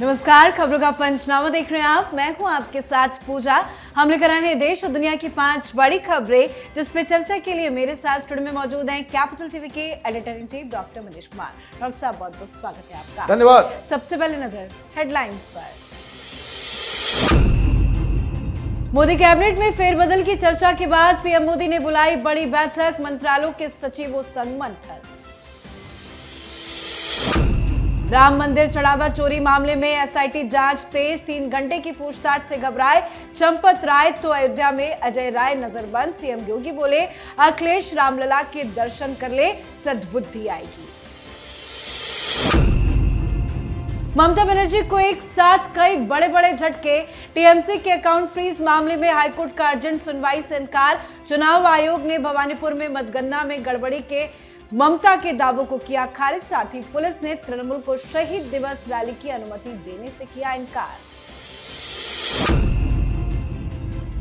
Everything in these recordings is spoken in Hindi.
नमस्कार, खबरों का पंचनामा देख रहे हैं आप। मैं हूं आपके साथ पूजा। हम लेकर आए हैं देश और दुनिया की 5 बड़ी खबरें, जिस पे चर्चा के लिए मेरे साथ स्टूडियो में मौजूद हैं कैपिटल टीवी के editor in chief doctor Manish Kumar. Doctor साहब, बहुत बहुत स्वागत है आपका। धन्यवाद। सबसे पहले नजर हेडलाइंस पर। मोदी कैबिनेट में फेरबदल की चर्चा के बाद पीएम मोदी ने बुलाई बड़ी बैठक, मंत्रालयों के सचिवों संग मंथन। राम मंदिर चढ़ावा चोरी मामले में एसआईटी जांच तेज, 3 घंटे की पूछताछ से घबराए चंपत राय तो अयोध्या में अजय राय नजरबंद। सीएम योगी बोले अखिलेश रामलला के दर्शन कर ले, सद्बुद्धि आएगी। ममता बनर्जी को एक साथ कई बड़े बड़े झटके, टीएमसी के अकाउंट फ्रीज मामले में हाईकोर्ट का अर्जेंट सुनवाई से इनकार। चुनाव आयोग ने भवानीपुर में मतगणना में गड़बड़ी के ममता के दावों को किया खारिज। साथ ही पुलिस ने तृणमूल को शहीद दिवस रैली की अनुमति देने से किया इनकार।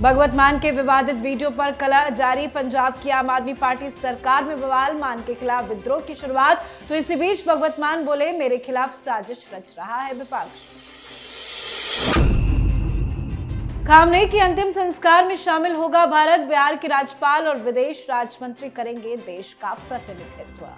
भगवत मान के विवादित वीडियो पर कलह जारी, पंजाब की आम आदमी पार्टी सरकार में बवाल, मान के खिलाफ विद्रोह की शुरुआत। तो इसी बीच भगवत मान बोले मेरे खिलाफ साजिश रच रहा है विपक्ष। खामनेई की अंतिम संस्कार में शामिल होगा भारत, बिहार के राज्यपाल और विदेश राज्य मंत्री करेंगे देश का प्रतिनिधित्व।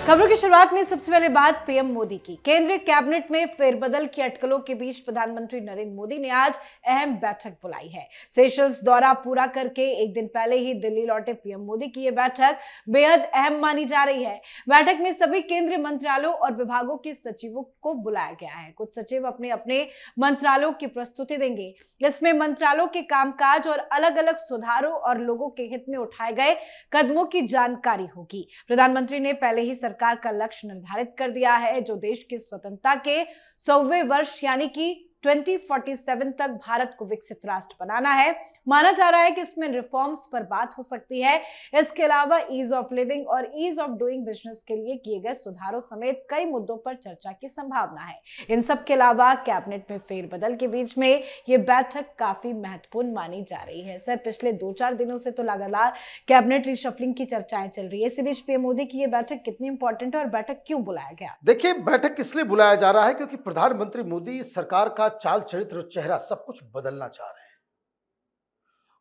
खबरों की शुरुआत में सबसे पहले बात पीएम मोदी की। केंद्रीय कैबिनेट में फेरबदल की अटकलों के बीच प्रधानमंत्री नरेंद्र मोदी ने आज अहम बैठक बुलाई है। सेशल्स दौरा पूरा करके एक दिन पहले ही दिल्ली लौटे पीएम मोदी की यह बैठक बेहद अहम मानी जा रही है। बैठक में सभी केंद्रीय मंत्रालयों और विभागों के सचिवों को बुलाया गया है। कुछ सचिव अपने अपने मंत्रालयों की प्रस्तुति देंगे। इसमें मंत्रालयों के कामकाज और अलग अलग सुधारों और लोगों के हित में उठाए गए कदमों की जानकारी होगी। प्रधानमंत्री ने पहले ही सरकार का लक्ष्य निर्धारित कर दिया है, जो देश की स्वतंत्रता के 100वें वर्ष यानी कि 2047 तक भारत को विकसित राष्ट्र बनाना है। माना जा रहा है कि इसमें रिफॉर्म्स पर बात हो सकती है। इसके अलावा ईज ऑफ लिविंग और ईज ऑफ डूइंग बिजनेस के लिए किए गए सुधारों समेत कई मुद्दों पर चर्चा की संभावना है। इन सब के अलावा कैबिनेट में फेरबदल के बीच में ये बैठक काफी महत्वपूर्ण मानी जा रही है। सर, पिछले 2-4 दिनों से तो लगातार कैबिनेट रिशफलिंग की चर्चाएं चल रही है। इसी बीच पीएम मोदी की ये बैठक कितनी इंपॉर्टेंट है और बैठक क्यों बुलाया गया? देखिए, बैठक इसलिए बुलाया जा रहा है क्योंकि प्रधानमंत्री मोदी सरकार का चाल चरित्र और चेहरा सब कुछ बदलना चाह रहे हैं।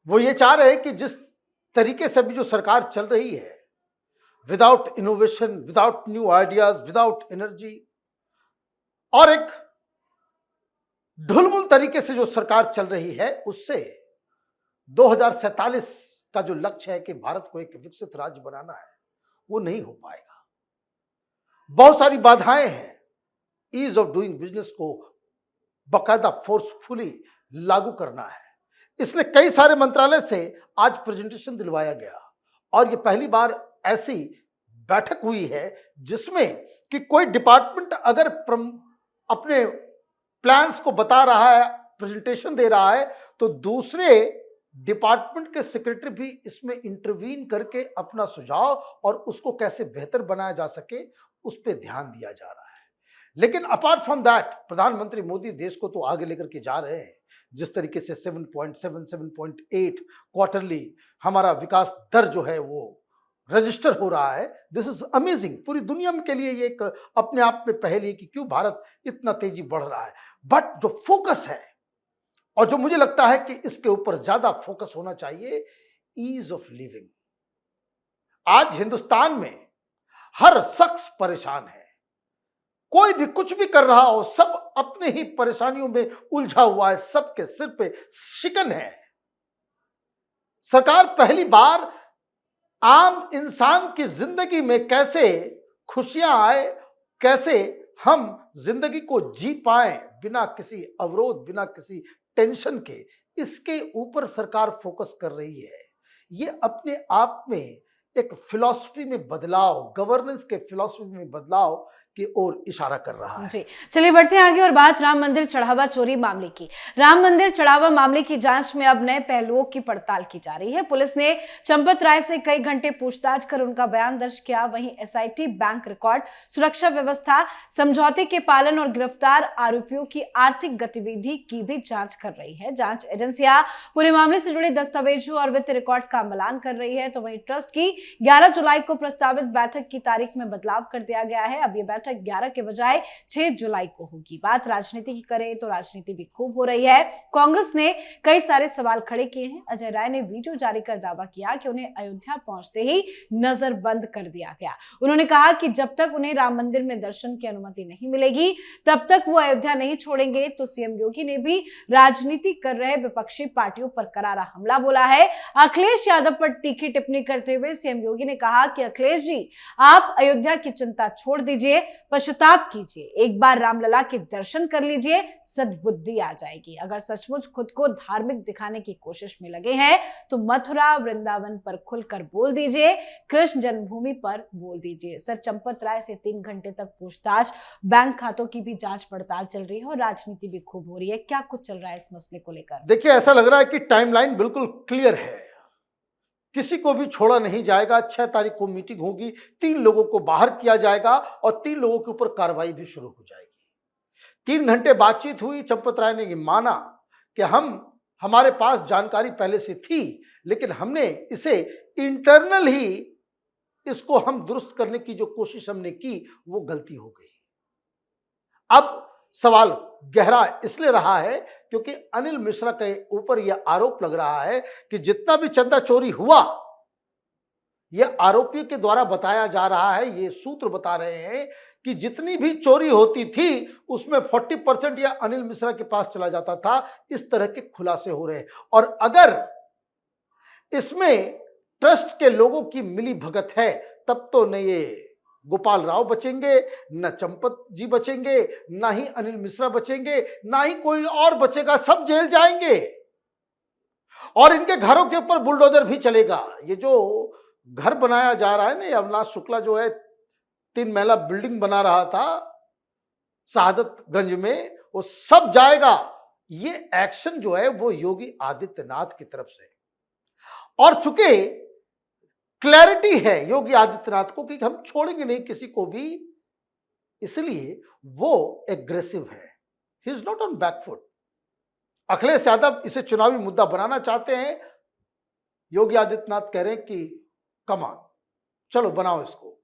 वो ये चाह रहे हैं कि जिस तरीके से अभी जो सरकार चल रही है, without innovation, without new ideas, without energy, और एक ढुलमुल तरीके से जो सरकार चल रही है, उससे 2047 का जो लक्ष्य है कि भारत को एक विकसित राज्य बनाना है, वो नहीं हो पाएगा। बहुत सारी बाधाएं हैं। ईज ऑफ डूइंग बिजनेस को बाकायदा फोर्सफुली लागू करना है, इसलिए कई सारे मंत्रालय से आज प्रेजेंटेशन दिलवाया गया। और ये पहली बार ऐसी बैठक हुई है जिसमें कि कोई डिपार्टमेंट अगर अपने प्लान्स को बता रहा है, प्रेजेंटेशन दे रहा है, तो दूसरे डिपार्टमेंट के सेक्रेटरी भी इसमें इंटरवीन करके अपना सुझाव और उसको कैसे बेहतर बनाया जा सके, उस पर ध्यान दिया जा रहा है। लेकिन अपार्ट फ्रॉम दैट, प्रधानमंत्री मोदी देश को तो आगे लेकर के जा रहे हैं। जिस तरीके से 7.7, 7.8 क्वार्टरली हमारा विकास दर जो है वो रजिस्टर हो रहा है, दिस इज अमेजिंग। पूरी दुनिया के लिए ये एक अपने आप में पहल है कि क्यों भारत इतना तेजी बढ़ रहा है। बट जो फोकस है और जो मुझे लगता है कि इसके ऊपर ज्यादा फोकस होना चाहिए, ईज ऑफ लिविंग। आज हिंदुस्तान में हर शख्स परेशान है। कोई भी कुछ भी कर रहा हो, सब अपने ही परेशानियों में उलझा हुआ है, सबके सिर पे शिकन है। सरकार पहली बार आम इंसान की जिंदगी में कैसे खुशियां आए, कैसे हम जिंदगी को जी पाए बिना किसी अवरोध, बिना किसी टेंशन के, इसके ऊपर सरकार फोकस कर रही है। ये अपने आप में एक फिलॉसफी में बदलाव, गवर्नेंस के फिलॉसफी में बदलाव की ओर इशारा कर रहा है। जी, चलिए बढ़ते हैं आगे और बात राम मंदिर चढ़ावा चोरी मामले की। राम मंदिर चढ़ावा मामले की जांच में अब नए पहलुओं की पड़ताल की जा रही है। पुलिस ने चंपत राय से कई घंटे पूछताछ कर उनका बयान दर्ज किया। वहीं एसआईटी बैंक रिकॉर्ड, सुरक्षा व्यवस्था, समझौते के पालन और गिरफ्तार आरोपियों की आर्थिक गतिविधि की भी जांच कर रही है। जांच एजेंसियां पूरे मामले से जुड़े दस्तावेजों और वित्त रिकॉर्ड का मिलान कर रही है। तो वहीं ट्रस्ट की 11 जुलाई को प्रस्तावित बैठक की तारीख में बदलाव कर दिया गया है। अब ये बैठक 11 के बजाय 6 जुलाई को होगी। बात राजनीति की करें तो राजनीति भी खूब हो रही है। कांग्रेस ने कई सारे सवाल खड़े किए हैं। अजय राय ने वीडियो जारी कर दावा किया कि उन्हें अयोध्या पहुंचते ही नजरबंद कर दिया गया। उन्होंने कहा कि जब तक उन्हें राम मंदिर में दर्शन की अनुमति नहीं मिलेगी तब तक वो अयोध्या नहीं छोड़ेंगे। तो सीएम योगी ने भी राजनीति कर रहे विपक्षी पार्टियों पर करारा हमला बोला है। अखिलेश यादव पर तीखी टिप्पणी करते हुए सीएम योगी ने कहा कि अखिलेश जी, आप अयोध्या की चिंता छोड़ दीजिए, पश्चाताप कीजिए, एक बार रामलला के दर्शन कर लीजिए, सद्बुद्धि आ जाएगी। अगर सचमुच खुद को धार्मिक दिखाने की कोशिश में लगे हैं तो मथुरा वृंदावन पर खुलकर बोल दीजिए, कृष्ण जन्मभूमि पर बोल दीजिए। सर चंपत राय से 3 घंटे तक पूछताछ, बैंक खातों की भी जांच पड़ताल चल रही है और राजनीति भी खूब हो रही है। क्या कुछ चल रहा है इस मसले को लेकर? देखिए, ऐसा लग रहा है कि टाइमलाइन बिल्कुल क्लियर है। किसी को भी छोड़ा नहीं जाएगा। 6 तारीख को मीटिंग होगी, 3 लोगों को बाहर किया जाएगा और 3 लोगों के ऊपर कार्रवाई भी शुरू हो जाएगी। 3 घंटे बातचीत हुई। चंपत राय ने ये माना कि हमारे पास जानकारी पहले से थी, लेकिन हमने इसे इंटरनल ही इसको हम दुरुस्त करने की जो कोशिश हमने की वो गलती हो गई। अब सवाल गहरा इसलिए रहा है क्योंकि अनिल मिश्रा के ऊपर यह आरोप लग रहा है कि जितना भी चंदा चोरी हुआ, यह आरोपियों के द्वारा बताया जा रहा है। ये सूत्र बता रहे हैं कि जितनी भी चोरी होती थी उसमें 40% या अनिल मिश्रा के पास चला जाता था। इस तरह के खुलासे हो रहे हैं। और अगर इसमें ट्रस्ट के लोगों की मिली भगत है तब तो न ये गोपाल राव बचेंगे, न चंपत जी बचेंगे, ना ही अनिल मिश्रा बचेंगे, ना ही कोई और बचेगा। सब जेल जाएंगे और इनके घरों के ऊपर बुलडोजर भी चलेगा। ये जो घर बनाया जा रहा है ना, अविनाश शुक्ला जो है 3 महला बिल्डिंग बना रहा था शहादतगंज में, वो सब जाएगा। ये एक्शन जो है वो योगी आदित्यनाथ की तरफ से, और चूंकि क्लैरिटी है योगी आदित्यनाथ को कि हम छोड़ेंगे नहीं किसी को भी, इसलिए वो एग्रेसिव है। He is not on back foot. Akhilesh Yadav इसे चुनावी मुद्दा बनाना चाहते हैं। योगी आदित्यनाथ कह रहे हैं कि कम ऑन, चलो बनाओ इसको,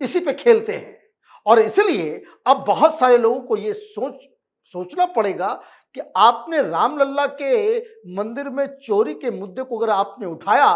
इसी पे खेलते हैं। और इसलिए अब बहुत सारे लोगों को ये सोचना पड़ेगा कि आपने रामलला के मंदिर में चोरी के मुद्दे को अगर आपने उठाया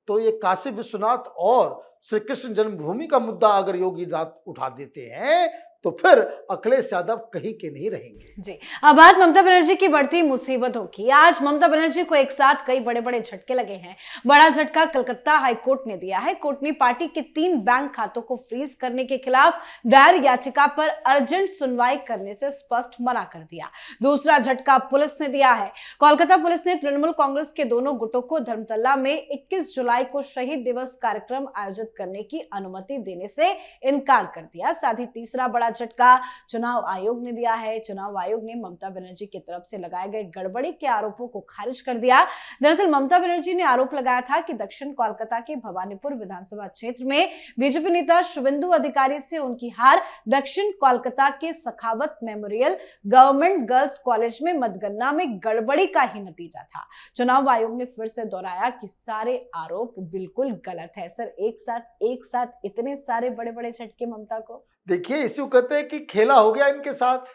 तो ये काशी विश्वनाथ और श्री कृष्ण जन्मभूमि का मुद्दा अगर योगी नाथ उठा देते हैं तो फिर अखिलेश यादव कहीं के नहीं रहेंगे। जी, अब बात ममता बनर्जी की बढ़ती मुसीबतों की। आज ममता बनर्जी को एक साथ कई बड़े बड़े झटके लगे हैं। बड़ा झटका कलकत्ता हाईकोर्ट ने दिया है। कोर्ट ने पार्टी के 3 बैंक खातों को फ्रीज करने के खिलाफ दायर याचिका पर अर्जेंट सुनवाई करने से स्पष्ट मना कर दिया। दूसरा झटका पुलिस ने दिया है। कोलकाता पुलिस ने तृणमूल कांग्रेस के दोनों गुटों को धर्मतला में 21 जुलाई को शहीद दिवस कार्यक्रम आयोजित करने की अनुमति देने से इनकार कर दिया। साथ ही तीसरा बड़ा झटका चुनाव आयोग ने दिया है। चुनाव आयोग ने ममता बनर्जी की तरफ से लगाए गए गड़बड़ी के आरोपों को खारिज कर दिया। दरअसल ममता बनर्जी ने आरोप लगाया था कि दक्षिण कोलकाता के भवानीपुर विधानसभा क्षेत्र में बीजेपी नेता शुभेंदु अधिकारी से उनकी हार दक्षिण कोलकाता के सखावत मेमोरियल गवर्नमेंट गर्ल्स कॉलेज में मतगणना में गड़बड़ी का ही नतीजा था। चुनाव आयोग ने फिर से दोहराया कि सारे आरोप बिल्कुल गलत है। सर एक साथ इतने सारे बड़े बड़े झटके ममता को। देखिए, इसी को कहते हैं कि खेला हो गया इनके साथ।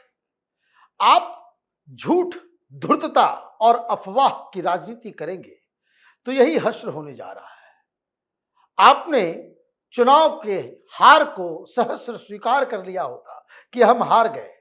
आप झूठ, धूर्तता और अफवाह की राजनीति करेंगे तो यही हश्र होने जा रहा है। आपने चुनाव के हार को सहस्र स्वीकार कर लिया होता कि हम हार गए,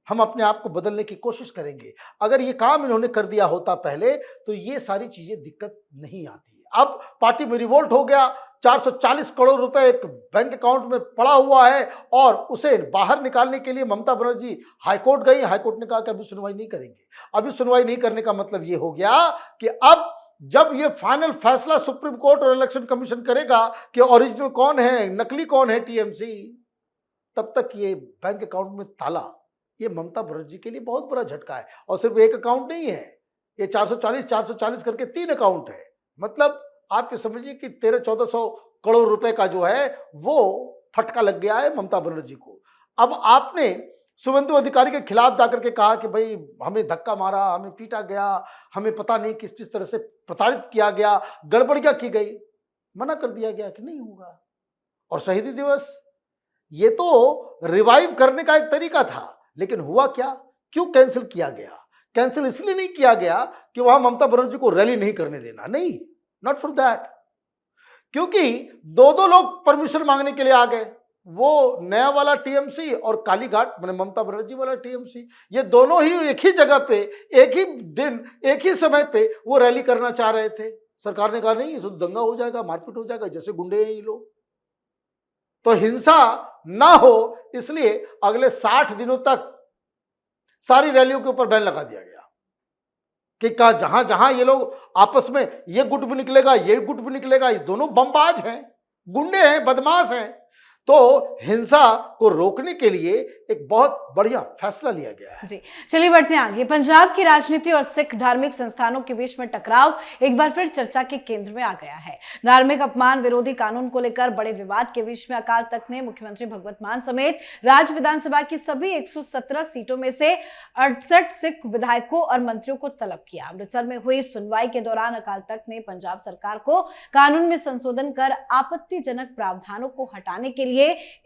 हम अपने आप को बदलने की कोशिश करेंगे। अगर ये काम इन्होंने कर दिया होता पहले तो ये सारी चीजें दिक्कत नहीं आती। अब पार्टी में रिवोल्ट हो गया। 440 करोड़ रुपए एक बैंक अकाउंट में पड़ा हुआ है और उसे बाहर निकालने के लिए ममता बनर्जी हाईकोर्ट गई। हाईकोर्ट ने कहा कि अभी सुनवाई नहीं करेंगे। अभी सुनवाई नहीं करने का मतलब ये हो गया कि अब जब ये फाइनल फैसला सुप्रीम कोर्ट और इलेक्शन कमीशन करेगा कि ओरिजिनल कौन है, नकली कौन है टीएमसी, तब तक ये बैंक अकाउंट में ताला, ये ममता बनर्जी के लिए बहुत बड़ा झटका है। और सिर्फ एक अकाउंट नहीं है, ये 440 करके 3 अकाउंट है। मतलब आप ये समझिए कि 1300-1400 करोड़ रुपए का जो है वो फटका लग गया है ममता बनर्जी को। अब आपने शुभेंदु अधिकारी के खिलाफ जाकर के कहा कि भाई हमें धक्का मारा, हमें पीटा गया, हमें पता नहीं किस किस तरह से प्रताड़ित किया गया, गड़बड़ियां की गई, मना कर दिया गया कि नहीं होगा। और शहीदी दिवस ये तो रिवाइव करने का एक तरीका था, लेकिन हुआ क्या, क्यों कैंसिल किया गया? कैंसिल इसलिए नहीं किया गया कि वहां ममता बनर्जी को रैली नहीं करने देना, नहीं, नॉट फॉर दैट। क्योंकि दो लोग परमिशन मांगने के लिए आ गए, वो नया वाला टीएमसी और कालीघाट मैंने ममता बनर्जी वाला टीएमसी, ये दोनों ही एक ही जगह पे, एक ही दिन, एक ही समय पे वो रैली करना चाह रहे थे। सरकार ने कहा नहीं, इसको दंगा हो जाएगा, मारपीट हो जाएगा, जैसे गुंडे हैं ये लोग, तो हिंसा ना हो इसलिए अगले 60 दिनों तक सारी रैलियों के ऊपर बैन लगा दिया गया कि जहां जहां ये लोग आपस में, ये गुट भी निकलेगा, ये गुट भी निकलेगा, ये दोनों बमबाज हैं, गुंडे हैं, बदमाश हैं। तो हिंसा को रोकने के लिए एक बहुत बढ़िया फैसला लिया गया है। जी, चलिए बढ़ते हैं आगे। पंजाब की राजनीति और सिख धार्मिक संस्थानों के बीच में टकराव एक बार फिर चर्चा के केंद्र में आ गया है। धार्मिक अपमान विरोधी कानून को लेकर बड़े विवाद के बीच में अकाल तख्त ने मुख्यमंत्री भगवत मान समेत राज्य विधानसभा की सभी 117 सीटों में से 68 सिख विधायकों और मंत्रियों को तलब किया। अमृतसर में हुई सुनवाई के दौरान अकाल तख्त ने पंजाब सरकार को कानून में संशोधन कर आपत्तिजनक प्रावधानों को हटाने के लिए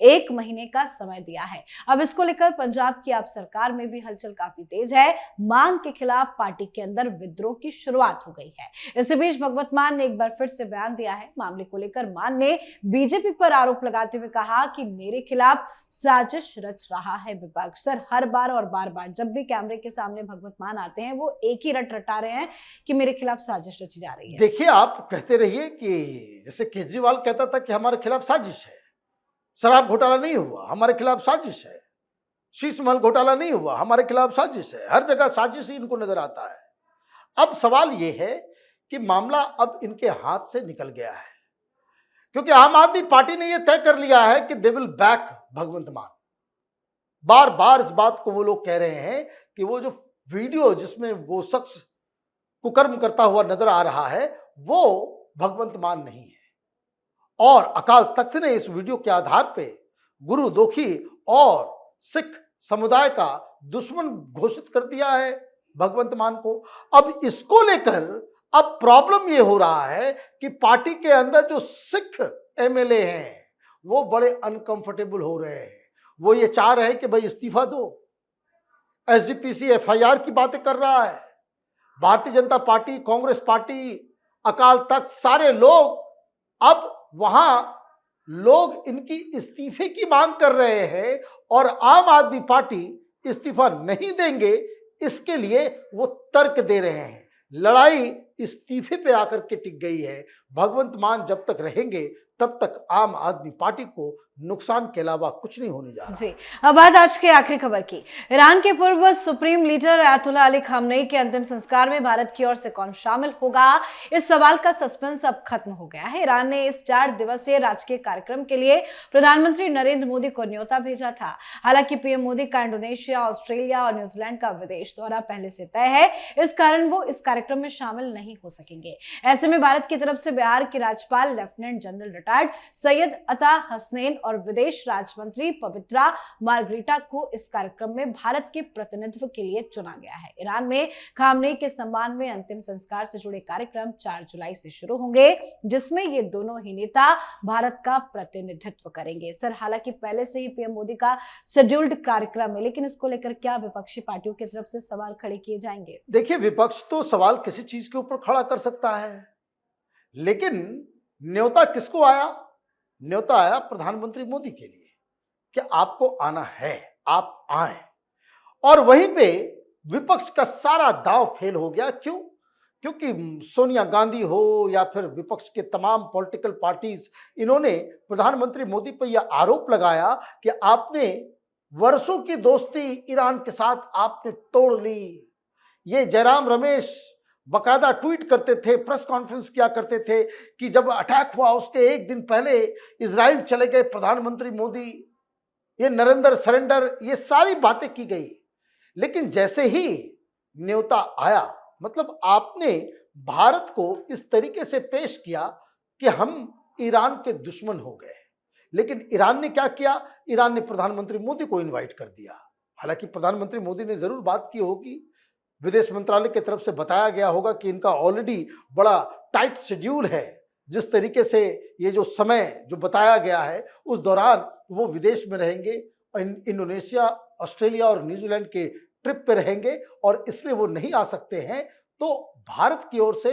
1 महीने का समय दिया है। अब इसको लेकर पंजाब की आप सरकार में भी हलचल काफी तेज है। मान के खिलाफ पार्टी के अंदर विद्रोह की शुरुआत हो गई है। इसी बीच भगवत मान ने एक बार फिर से बयान दिया है। मामले को लेकर मान ने बीजेपी पर आरोप लगाते हुए कहा कि मेरे खिलाफ साजिश रच रहा है विपक्ष। सर, हर बार और बार बार जब भी कैमरे के सामने भगवत मान आते हैं, वो एक ही रट रटा रहे हैं कि मेरे खिलाफ साजिश रची जा रही है। देखिए, आप कहते रहिए कि जैसे केजरीवाल कहता था कि हमारे खिलाफ साजिश है, शराब घोटाला नहीं हुआ, हमारे खिलाफ साजिश है, शीश महल घोटाला नहीं हुआ, हमारे खिलाफ साजिश है, हर जगह साजिश ही इनको नजर आता है। अब सवाल यह है कि मामला अब इनके हाथ से निकल गया है, क्योंकि आम आदमी पार्टी ने यह तय कर लिया है कि दे विल बैक भगवंत मान। बार बार इस बात को वो लोग कह रहे हैं कि वो जो वीडियो जिसमें वो शख्स कुकर्म करता हुआ नजर आ रहा है वो भगवंत मान नहीं है। और अकाल तख्त ने इस वीडियो के आधार पे गुरु दोखी और सिख समुदाय का दुश्मन घोषित कर दिया है भगवंत मान को। अब इसको लेकर अब प्रॉब्लम यह हो रहा है कि पार्टी के अंदर जो सिख एमएलए हैं वो बड़े अनकंफर्टेबल हो रहे हैं। वो ये चाह रहे हैं कि भाई इस्तीफा दो। एसजीपीसी एफआईआर की बातें कर रहा है। भारतीय जनता पार्टी, कांग्रेस पार्टी, अकाल तख्त, सारे लोग अब वहां लोग इनकी इस्तीफे की मांग कर रहे हैं और आम आदमी पार्टी इस्तीफा नहीं देंगे, इसके लिए वो तर्क दे रहे हैं। लड़ाई इस्तीफे पे आकर के टिक गई है। भगवंत मान जब तक रहेंगे तब तक आम आदमी पार्टी को नुकसान के अलावा कुछ नहीं होने जा रहा। जी, अब बात आज की आखिरी खबर की। ईरान के पूर्व supreme leader Ayatollah Ali Khamenei के अंतिम संस्कार में भारत की ओर से कौन शामिल होगा, इस सवाल का सस्पेंस अब खत्म हो गया है। ईरान ने इस 4 दिवसीय राजकीय कार्यक्रम के लिए प्रधानमंत्री नरेंद्र मोदी को न्योता भेजा था। हालांकि पीएम मोदी का इंडोनेशिया, ऑस्ट्रेलिया और न्यूजीलैंड का विदेश दौरा पहले से तय है, इस कारण वो इस कार्यक्रम में शामिल नहीं हो सकेंगे। ऐसे में भारत की तरफ से बिहार के राज्यपाल लेफ्टिनेंट जनरल रिटायर्ड सैयद अता हसनैन और विदेश राज्य मंत्री पवित्रा मार्गरीटा को इस कार्यक्रम में भारत के प्रतिनिधित्व के लिए चुना गया है। ईरान में खामनेई के सम्मान में अंतिम संस्कार से जुड़े कार्यक्रम 4 जुलाई से शुरू होंगे, जिसमें ये दोनों ही नेता भारत का प्रतिनिधित्व करेंगे। सर, हालांकि पहले से ही पीएम मोदी का शेड्यूल्ड कार्यक्रम है, लेकिन इसको लेकर क्या विपक्षी पार्टियों की तरफ से सवाल खड़े किए जाएंगे? देखिए, विपक्ष तो सवाल किसी चीज के ऊपर खड़ा कर सकता है, लेकिन न्योता किसको आया? न्योता आया प्रधानमंत्री मोदी के लिए कि आपको आना है, आप आए। और वहीं पे विपक्ष का सारा दांव फेल हो गया। क्यों? क्योंकि सोनिया गांधी हो या फिर विपक्ष के तमाम पॉलिटिकल पार्टीज, इन्होंने प्रधानमंत्री मोदी पर यह आरोप लगाया कि आपने वर्षों की दोस्ती ईरान के साथ आपने तोड़ ली। ये जयराम रमेश बकायदा ट्वीट करते थे, प्रेस कॉन्फ्रेंस किया करते थे कि जब अटैक हुआ उसके 1 दिन पहले इजराइल चले गए प्रधानमंत्री मोदी, ये नरेंद्र सरेंडर, ये सारी बातें की गई, लेकिन जैसे ही न्योता आया, मतलब आपने भारत को इस तरीके से पेश किया कि हम ईरान के दुश्मन हो गए। लेकिन ईरान ने क्या किया? ईरान ने प्रधानमंत्री मोदी को इनवाइट कर दिया। हालांकि प्रधानमंत्री मोदी ने जरूर बात की होगी, विदेश मंत्रालय की तरफ से बताया गया होगा कि इनका ऑलरेडी बड़ा टाइट शेड्यूल है। जिस तरीके से ये जो समय जो बताया गया है उस दौरान वो विदेश में रहेंगे, इंडोनेशिया, ऑस्ट्रेलिया और न्यूजीलैंड के ट्रिप पे रहेंगे और इसलिए वो नहीं आ सकते हैं। तो भारत की ओर से,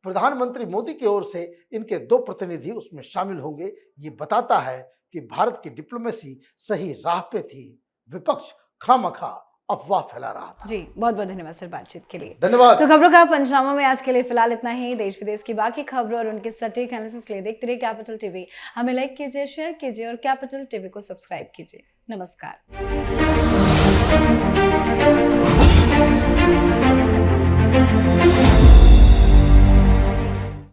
प्रधानमंत्री मोदी की ओर से इनके 2 प्रतिनिधि उसमें शामिल होंगे। ये बताता है कि भारत की डिप्लोमेसी सही राह पे थी, विपक्ष खामखा अफवाह फैला रहा था। जी, बहुत बहुत धन्यवाद सर बातचीत के लिए। धन्यवाद। तो खबरों का पंचनामा में आज के लिए फिलहाल इतना ही। देश विदेश की बाकी खबरों और उनके सटीक एनालिसिस के लिए देखते रहिए कैपिटल टीवी। हमें लाइक कीजिए, शेयर कीजिए और कैपिटल टीवी को सब्सक्राइब कीजिए। नमस्कार।